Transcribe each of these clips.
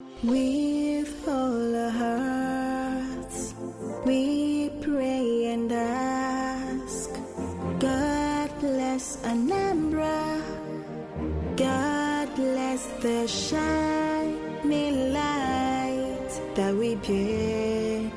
With all our hearts, we pray and ask, God bless Anambra, God bless the shining light that we bear.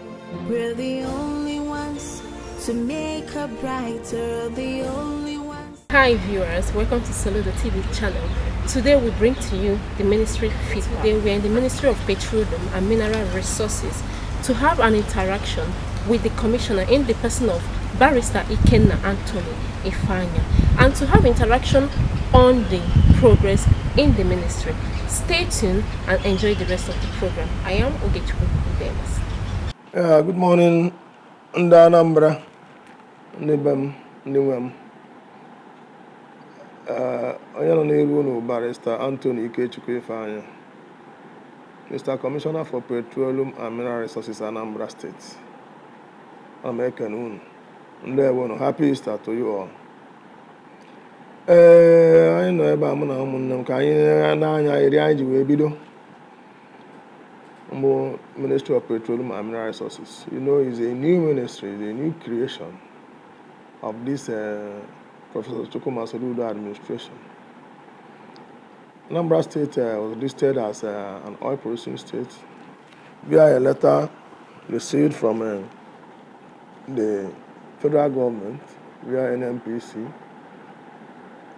We're the only ones to make her brighter, the only ones. Hi viewers, welcome to Salute the TV channel. Today we bring to you the ministry fit. Today we are in the Ministry of Petroleum and Mineral Resources to have an interaction with the commissioner in the person of Barrister Ikenna Anthony Ifeanya, and to have interaction on the progress in the ministry. Stay tuned and enjoy the rest of the program. I am Ogechukwu Udemas. Good morning, ndị Anambra, ndị be m, ndị nwe m. Onye nọ n'iru unu Barrister Anthony Ikechukwu Ifeanya, Mr. Commissioner for Petroleum and Mineral Resources, Anambra State. I'm ekene unu. Ndewo unu. Happy Easter to you all. Anyị nọ ebe a mụ na ụmụnne m ka anyị na-anya eri anyị ji wee bido. Ministry of Petroleum and Mineral Resources. You know, it's a new ministry, it's a new creation of this Professor Chukwuma Soludo administration. Anambra State was listed as an oil-producing state via a letter received from the federal government via NNPC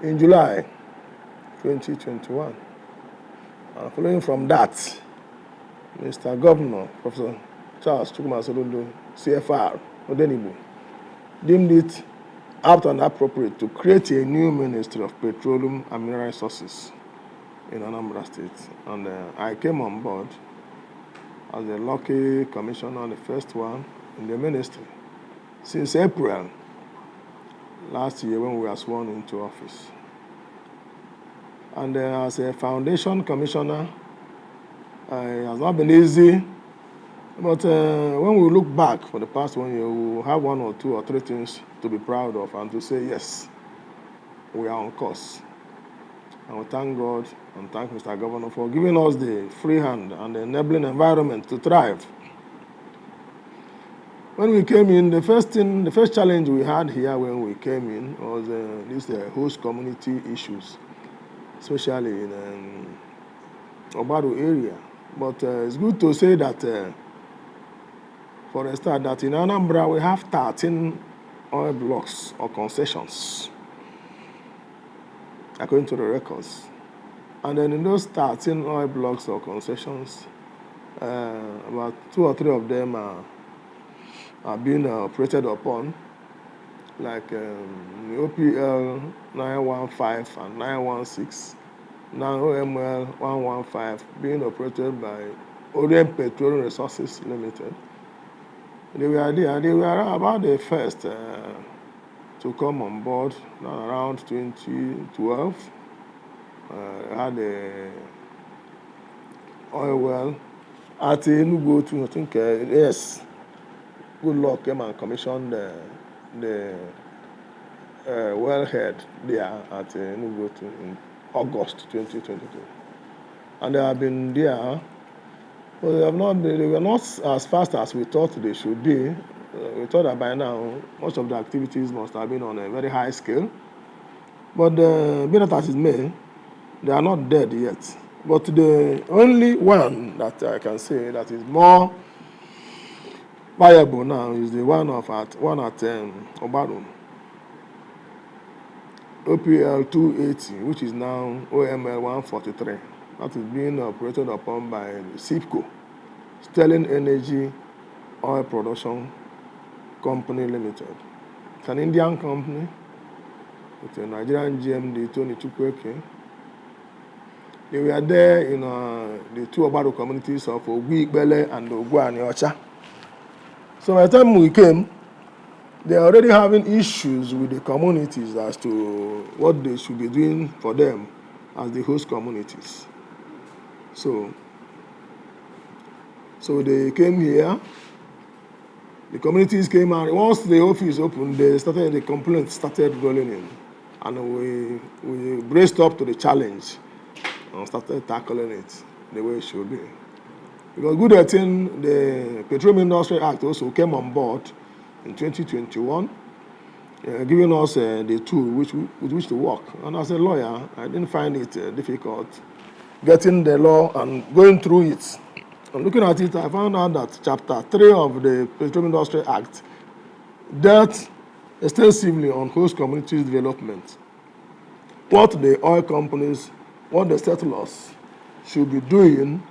in July 2021. And following from that, Mr. Governor, Professor Charles Chukwuma Soludo, CFR, Odenibu, deemed it apt and appropriate to create a new Ministry of Petroleum and Mineral Resources in Anambra State. And I came on board as the lucky commissioner, the first one in the ministry, since April last year when we were sworn into office. And as a foundation commissioner, it has not been easy, but when we look back for the past 1 year, we will have 1 or 2 or 3 things to be proud of and to say, yes, we are on course. And we thank God and thank Mr. Governor for giving us the free hand and the enabling environment to thrive. When we came in, the first challenge we had here when we came in was these host community issues, especially in Obado area. But it's good to say that, for a start, that in Anambra we have 13 oil blocks or concessions, according to the records. And then in those 13 oil blocks or concessions, about 2 or 3 of them are being operated upon, like the OPL 915 and 916. Now OML 115 being operated by Orient Petroleum Resources Limited. They were about the first to come on board around 2012. Had a oil well at Enugu to, I think, yes, Good Luck came and commissioned the wellhead there at Enugu in August 2022. And they have been there. Well, they were not as fast as we thought they should be. We thought that by now, most of the activities must have been on a very high scale. But be that as it may, they are not dead yet. But the only one that I can say that is more viable now is the one at Obado, OPL 280, which is now OML 143. That is being operated upon by SIPCO, Sterling Energy Oil Production Company Limited. It's an Indian company with a Nigerian GMD, Tony Chukwueke. They were there in the 2 Obado communities of Ogui-Igbele and Ogua-Aniocha. So by the time we came, they are already having issues with the communities as to what they should be doing for them as the host communities. So they came here, the communities came out. Once the office opened, the complaints started rolling in. And we braced up to the challenge and started tackling it the way it should be. Because good thing, the Petroleum Industry Act also came on board in 2021, giving us the tool with which to work. And as a lawyer, I didn't find it difficult getting the law and going through it. And looking at it, I found out that Chapter 3 of the Petroleum Industry Act dealt extensively on host communities development. What the oil companies, what the settlers should be doing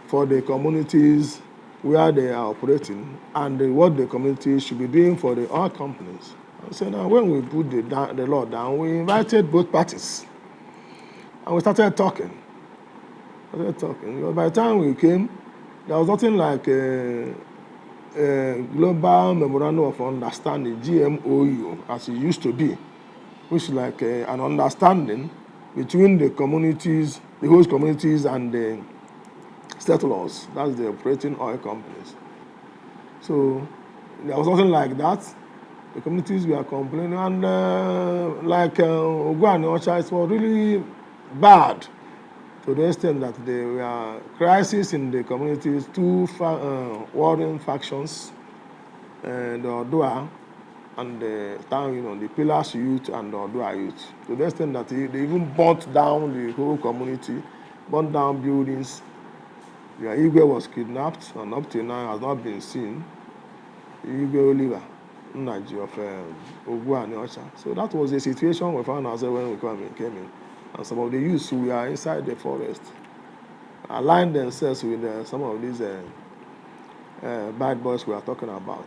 for the communities where they are operating, and what the communities should be doing for the oil companies. And so now when we put the law down, we invited both parties. And we started talking. Because by the time we came, there was nothing like a Global Memorandum of Understanding, GMOU, as it used to be, which is like an understanding between the communities, the host communities, and the settlers, that's the operating oil companies. So there was nothing like that. The communities were complaining, and like Ogua and Ocha, it was really bad to the extent that there were crises in the communities, two warring factions, the Odua and the town, the Pillars youth and the Odua youth. To the extent that they even burnt down the whole community, burnt down buildings. Yeah, Igwe was kidnapped and up till now has not been seen. Igwe Oliver, Naji of Ogua and Ocha. So that was the situation we found ourselves when we came in. And some of the youths who were inside the forest aligned themselves with some of these bad boys we are talking about.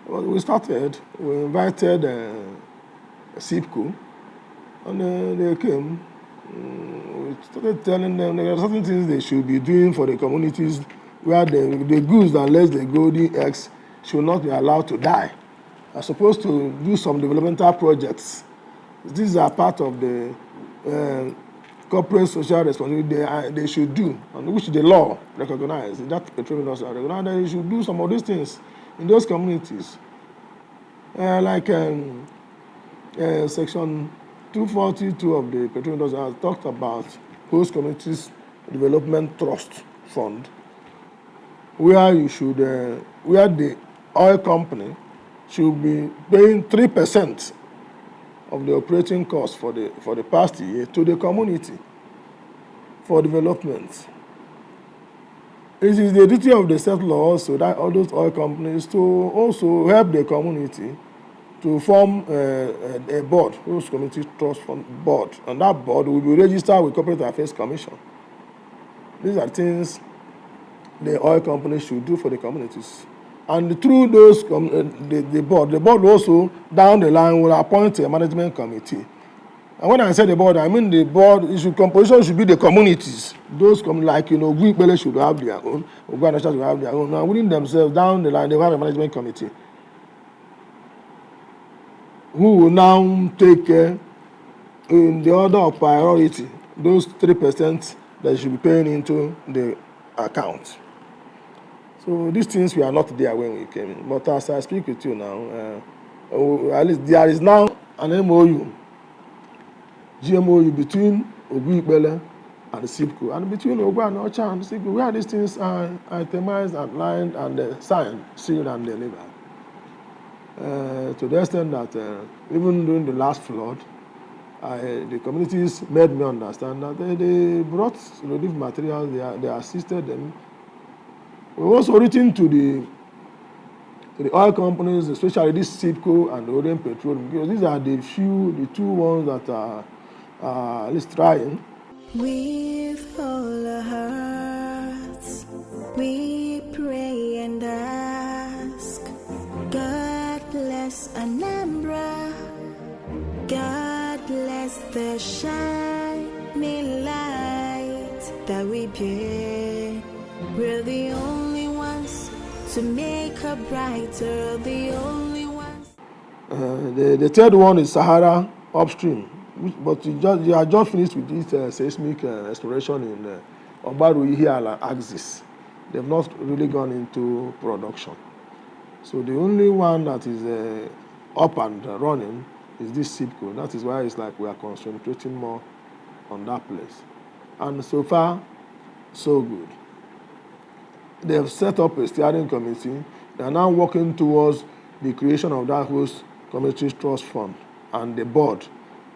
Well, we invited SIPCO, and they came. We started telling them there are certain things they should be doing for the communities where the goods that lays the golden eggs should not be allowed to die. Are supposed to do some developmental projects. These are part of the corporate social responsibility they should do, and which the law recognizes. That petroleum industry recognizes that they should do some of these things in those communities. Like Section 242 of the Petroleum Industry has talked about host communities development trust fund, where where the oil company should be paying 3% of the operating cost for the past year to the community for development. It is the duty of the settler also, that all those oil companies, to also help the community to form a board, host community trust fund board, and that board will be registered with Corporate Affairs Commission. These are things the oil companies should do for the communities. And through those, the board also, down the line, will appoint a management committee. And when I say the board, I mean the board, composition should be the communities. Those, like, Gwipele should have their own, Ogua should have their own. Now, within themselves, down the line, they will have a management committee who will now take care, in the order of priority, those 3% that should be paying into the account. So these things were not there when we came in. But as I speak with you now, at least there is now an MOU, GMOU between Ogwipele and SIPCO, and between Ogua and Ocha and SIPCO, where these things are itemized, outlined, and signed, sealed, and delivered. To the extent that even during the last flood, the communities made me understand that they brought relief materials, they assisted them. We've also written to the oil companies, especially this SIPCO and the Orient Petroleum, because these are the two ones that are at least trying. With all our hearts, we pray and ask, God bless Anambra, God bless the shining light that we bear. We're the only ones to make her brighter, the only ones. The third one is Sahara upstream, but you are just finished with this seismic exploration in Obaru Ihiala axis. They've not really gone into production. So the only one that is up and running is this SIPCO. That is why it's like we are concentrating more on that place. And so far, so good. They have set up a steering committee. They are now working towards the creation of that host community trust fund and the board,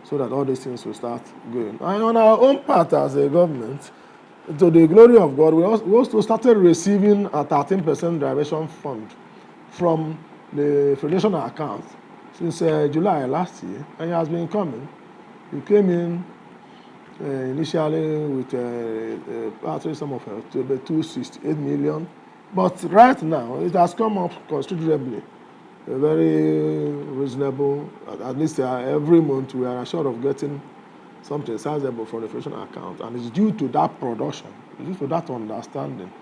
so that all these things will start going. And on our own part as a government, to the glory of God, we also started receiving a 13% derivation fund from the Federation account since July last year, and it has been coming. It came in initially with a sum of 268 million, but right now it has come up considerably, very reasonable. At least every month we are assured of getting something sizable from the Federation account, and it's due to that production, it's due to that understanding.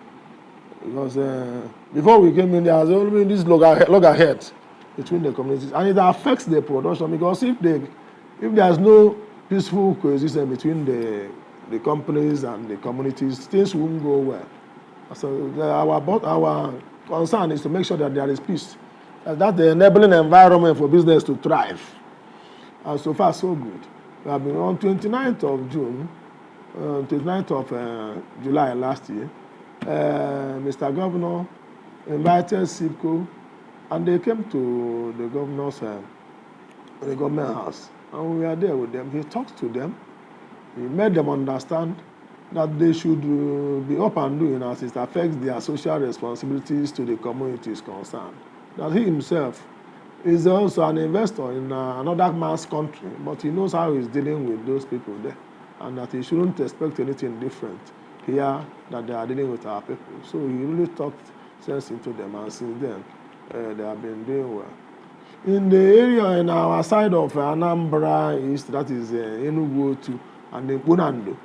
Because before we came in, there has only been this loggerhead between the communities, and it affects the production, because if there's no peaceful coexistence between the companies and the communities, things won't go well. So our concern is to make sure that there is peace, that's the enabling environment for business to thrive. And so far, so good. We have been on 29th of June, 29th of July last year. Mr. Governor invited SIPCO, and they came to the the government house, and we were there with them. He talked to them. He made them understand that they should be up and doing as it affects their social responsibilities to the communities concerned. That he himself is also an investor in another man's country, but he knows how he's dealing with those people there, and that he shouldn't expect anything different here that they are dealing with our people. So he really talked sense into them, and since then they have been doing well. In the area in our side of Anambra East, that is Enugu Otu and Bunando,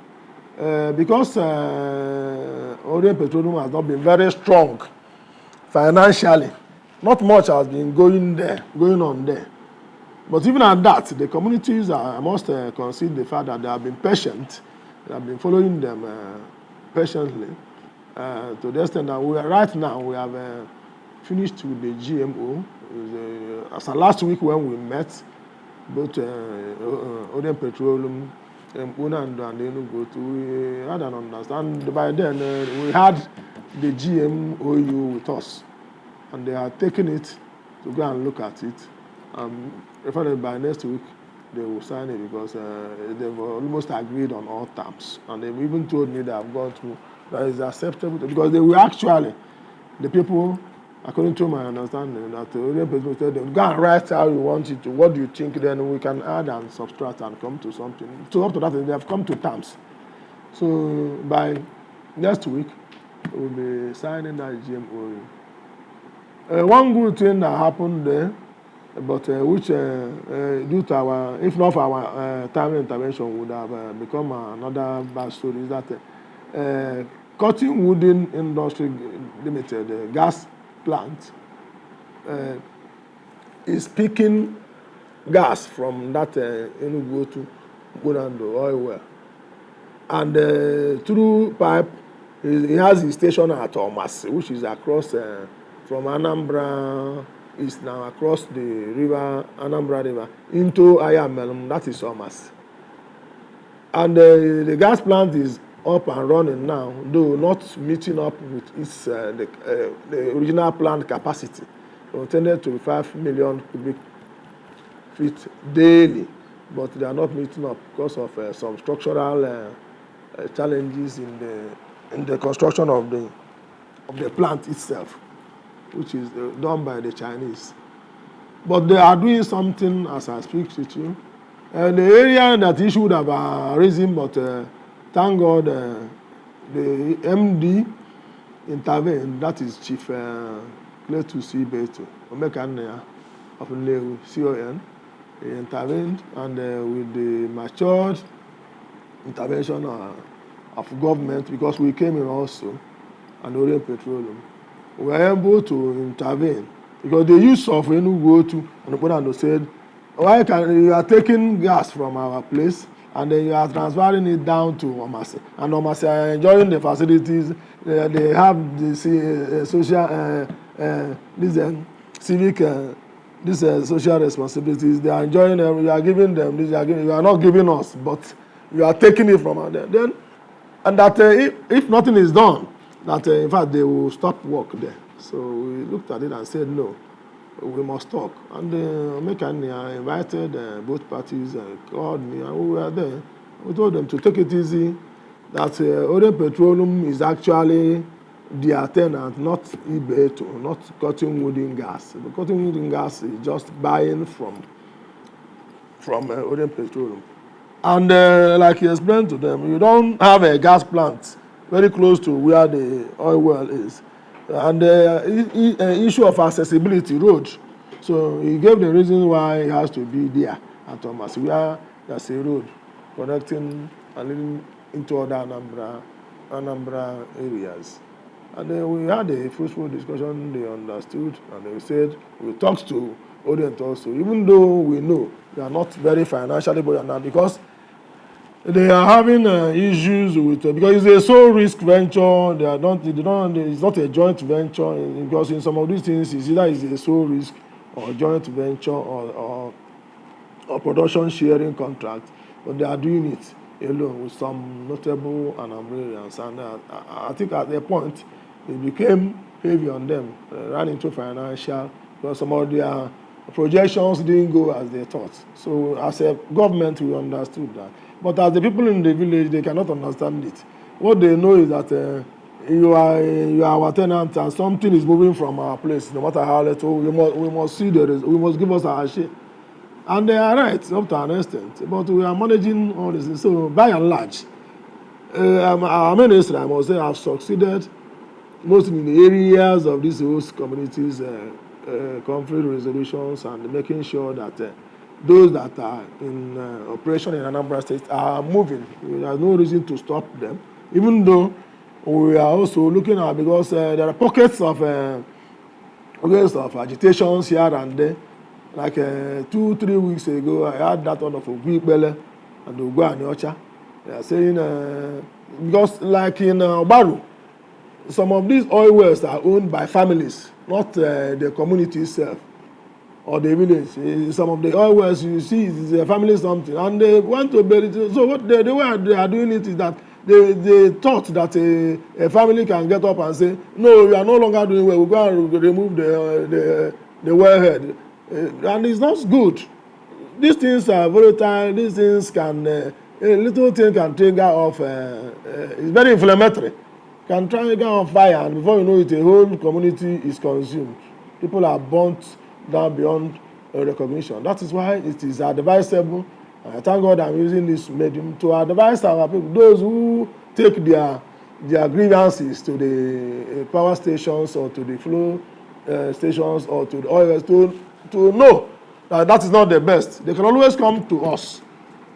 because Orient Petroleum has not been very strong financially, not much has been going on there. But even at that, the communities I must concede the fact that they have been patient. They have been following them patiently to the extent that right now we have finished with the GMO. As last week when we met, both Orient Petroleum, Bunando and Enugu, we had an understanding. By then, we had the GMOU with us, and they are taking it to go and look at it. Referred by next week, they will sign it, because they've almost agreed on all terms. And they've even told me they have gone through that is acceptable, because they will actually, the people, according to my understanding, that the Orient Petroleum said, go and write how you want it to, what do you think, then we can add and subtract and come to something. So up to that, they have come to terms. So by next week, we'll be signing that GMO. One good thing that happened there, but which due to our, if not for our timely intervention, would have become another bad story, is that Cotton Wooden Industry Limited, gas plant, is picking gas from that Enugu to Bunando oil well, and through pipe, he has his station at Omas, which is across from Anambra East now, across the river, Anambra River, into Ayamelum, that is Omas. And the gas plant is up and running now, though not meeting up with its the original plant capacity, intended to be 5 million cubic feet daily, but they are not meeting up because of some structural challenges in the construction of the plant itself, which is done by the Chinese. But they are doing something as I speak to you. The area that issue would have arisen, but thank God the MD intervened, that is Chief Cletus Ibeto, Omekania of Nnewi, CON. He intervened, and with the matured intervention of government, because we came in also, and Orient Petroleum, we were able to intervene, because the use of Enugu Otu and Bunando said, why can you are taking gas from our place and then you are transferring it down to Omasi, and Omasi are enjoying the facilities. They have the social civic social responsibilities. They are enjoying them. You are giving them this. You are not giving us, but you are taking it from them. Then And that if nothing is done, that in fact they will stop work there. So we looked at it and said no, we must talk. And Mekania invited both parties, called me, and we were there. We told them to take it easy, that Orient Petroleum is actually their tenant, not Ibeto, not Cotton Wooden Gas. The Cotton Wooden Gas is just buying from Orient Petroleum. And like he explained to them, you don't have a gas plant very close to where the oil well is. And issue of accessibility, road. So he gave the reason why it has to be there at Thomas, where there's a road connecting and leading into other Anambra areas. And then we had a fruitful discussion, they understood, and they said, we talked to Orient also, even though we know they are not very financially buoyant because they are having issues with because it's a sole risk venture. It's not a joint venture because in some of these things it's either it's a sole risk or joint venture or production sharing contract, but they are doing it alone with some notable Anambrians, and I think at a point it became heavy on them, ran into financial because some of their projections didn't go as they thought. So as a government, we understood that. But as the people in the village, they cannot understand it. What they know is that you are our tenant and something is moving from our place, no matter how little, we must see we must give us our share. And they are right up to an extent, but we are managing all this. So by and large, our ministry, I must say, have succeeded mostly in the areas of these host communities, conflict resolutions, and making sure that those that are in operation in Anambra State are moving. There is no reason to stop them, even though we are also looking at, because there are pockets of agitations here and there. Like 2-3 weeks ago, I had that one of Ogwibele and Ogwa and Ocha. They are saying, because like in Obaru, some of these oil wells are owned by families, not the community itself or the village. Some of the oil wells you see is a family something, and they want to bury it. So what the way they are doing it is that they thought that a family can get up and say, no, we are no longer doing well, we're going to remove the wellhead. And it's not good. These things are volatile. These things can, a little thing can trigger off, it's very inflammatory. Can trigger on fire, and before you know it, a whole community is consumed. People are burnt down beyond recognition. That is why it is advisable. I thank God I'm using this medium to advise our people, those who take their grievances to the power stations or to the flow stations or to the oil to know that that is not the best. They can always come to us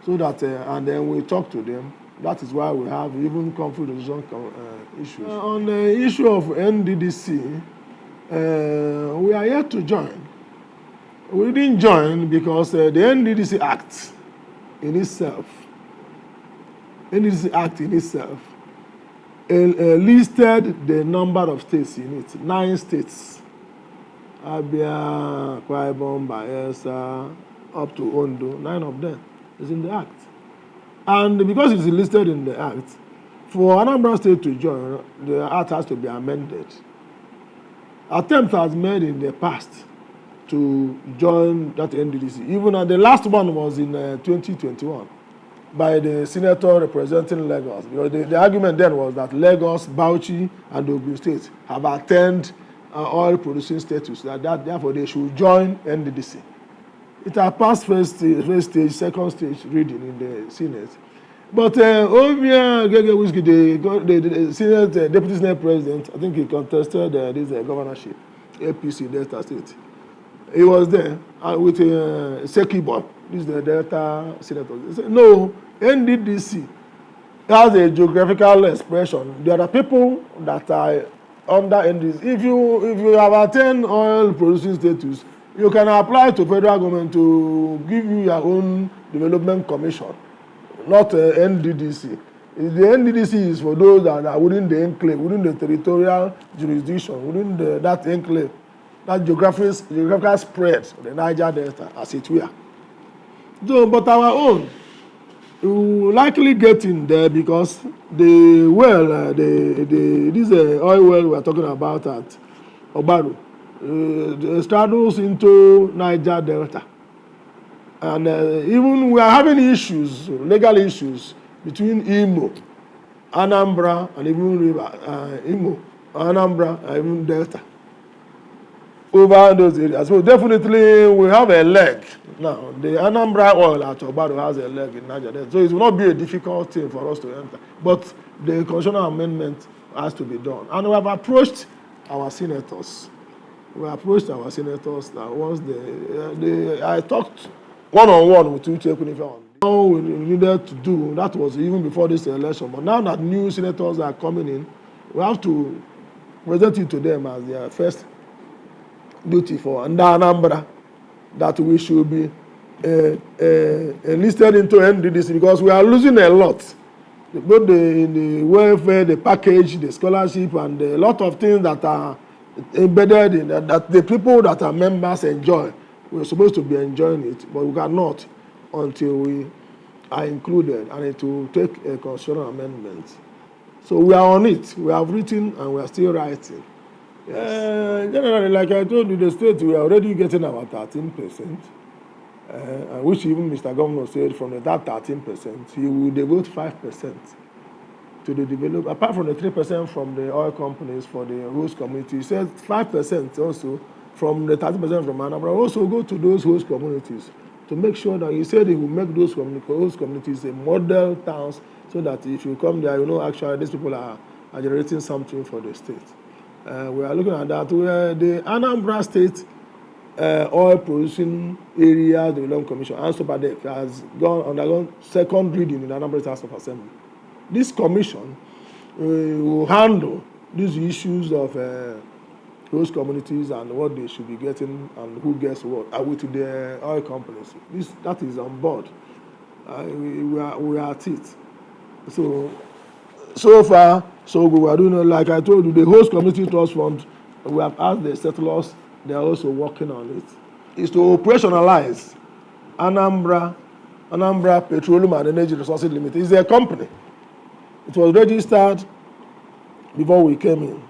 so that and then we talk to them. That is why we have even conflict resolution issues. On the issue of NDDC, we are yet to join. We didn't join because the NDDC Act in itself, listed the number of states in it, 9 states. Abia, Akwa Ibom, Bayelsa, up to Ondo, 9 of them is in the Act. And because it's listed in the Act, for Anambra State to join, the Act has to be amended. Attempts has made in the past to join that NDDC. Even the last one was in 2021 by the senator representing Lagos. Because the argument then was that Lagos, Bauchi, and Ogun State have attained oil producing status, that therefore they should join NDDC. It has passed first stage, second stage reading in the Senate. But Ovia Gegewuski, the Senate Deputy Senate President, I think he contested this governorship, APC Delta State. He was there with Sekibo, this is the Delta Senator. He said, no, NDDC has a geographical expression. There are people that are under NDDC. If you have attained oil producing status, you can apply to federal government to give you your own development commission, not NDDC. The NDDC is for those that are within the enclave, within the territorial jurisdiction, within that enclave, that geographical spread of the Niger Delta, as it were. So, but our own, we will likely get in there because the well, this oil well we are talking about at Obaru, straddles into Niger Delta. And even we are having issues, legal issues, between Imo, Anambra, and even Imo, Anambra, and even Delta over those areas. So definitely we have a leg. Now, the Anambra oil at Obaru has a leg in Niger Delta. So it will not be a difficult thing for us to enter. But the constitutional amendment has to be done. And we have approached our senators. That once I talked one-on-one with Uche Kunife. All we needed to do, that was even before this election. But now that new senators are coming in, we have to present it to them as their first duty for Anambra, that we should be enlisted into NDDC, because we are losing a lot. Both the welfare, the package, the scholarship, and a lot of things that are embedded in that the people that are members enjoy. We're supposed to be enjoying it, but we cannot until we are included, and it will take a constitutional amendment. So we are on it. We have written and we are still writing. Yes. Generally, like I told you, the state, we are already getting our 13%, which even Mr. Governor said from that 13%, he will devote 5% to the develop. Apart from the 3% from the oil companies for the host community, he said 5% also from the 30% from Anambra also go to those host communities to make sure that he said he will make those host communities a model towns, so that if you come there, you know actually these people are generating something for the state. We are looking at that. Where the Anambra State Oil Producing Area Development Commission, ANSOPADEC, has undergone second reading in the Anambra House of Assembly. This commission will handle these issues of those communities and what they should be getting and who gets what with the oil companies. That is on board. We are at it. So far, so we are doing, like I told you, the host community trust fund, we have asked the settlers, they are also working on it. Is to operationalize Anambra Petroleum and Energy Resources Limited. It's a company. It was registered before we came in.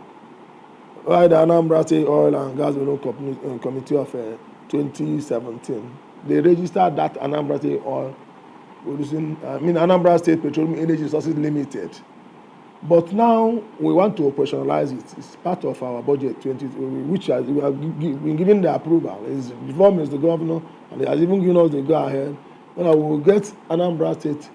By the Anambra State Oil and Gas Development Committee of 2017. They registered that Anambra State Oil Anambra State Petroleum Energy Resources Limited. But now we want to operationalize it. It's part of our budget 20, which we have been given the approval. The form is the governor, and he has even given us the go-ahead. Then we will get Anambra State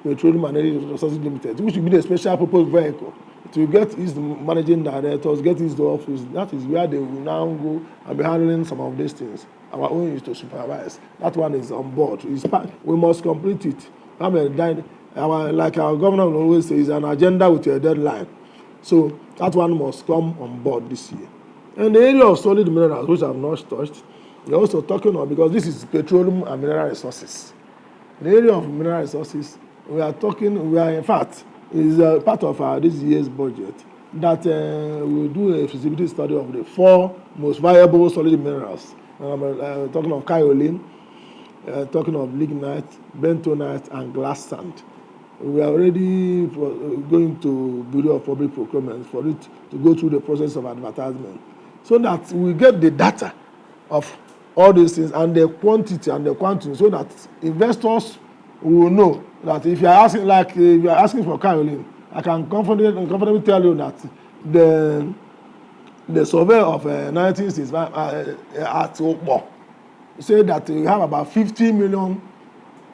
Petroleum and Energy Resources Limited, which will be the special purpose vehicle. To get his managing directors, get his office. That is where they will now go and be handling some of these things. Our own is to supervise. That one is on board. We must complete it. Like our governor will always say, is an agenda with a deadline. So that one must come on board this year. And the area of solid minerals, which I have not touched, we're also talking about, because this is petroleum and mineral resources. In the area of mineral resources, in fact, is part of this year's budget that we'll do a feasibility study of the 4 most viable solid minerals. Talking of kaolin, talking of lignite, bentonite, and glass sand. We are already going to Bureau of Public Procurement for it to go through the process of advertisement, so that we get the data of all these things and the quantity and the quantity, so that investors will know that if you are asking for kaolin, I can confidently tell you that the survey of 1965 at Okpo said that we have about 50 million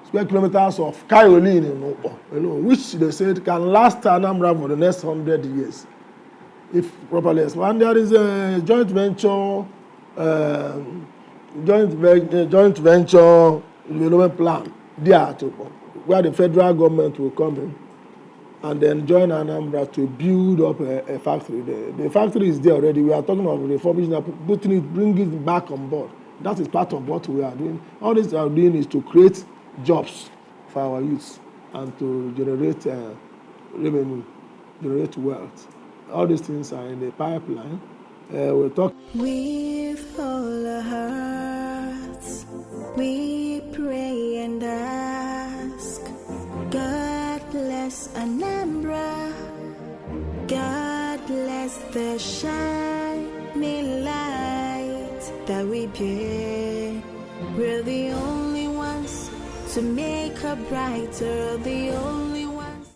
square kilometers of kaolin in Okpo, which they said can last Anambra for the next 100 years, if properly exploited. And there is a joint venture development plan there at Okpo, where the federal government will come in and then join Anambra to build up a factory there. The factory is there already. We are talking about refurbishing, putting it, bringing it back on board. That is part of what we are doing. All this we are doing is to create jobs for our youth and to generate revenue, generate wealth. All these things are in the pipeline. We'll talk. With all our hearts, we pray and ask, God bless Anambra. God bless the shining light that we bear. We're the only ones to make her brighter, the only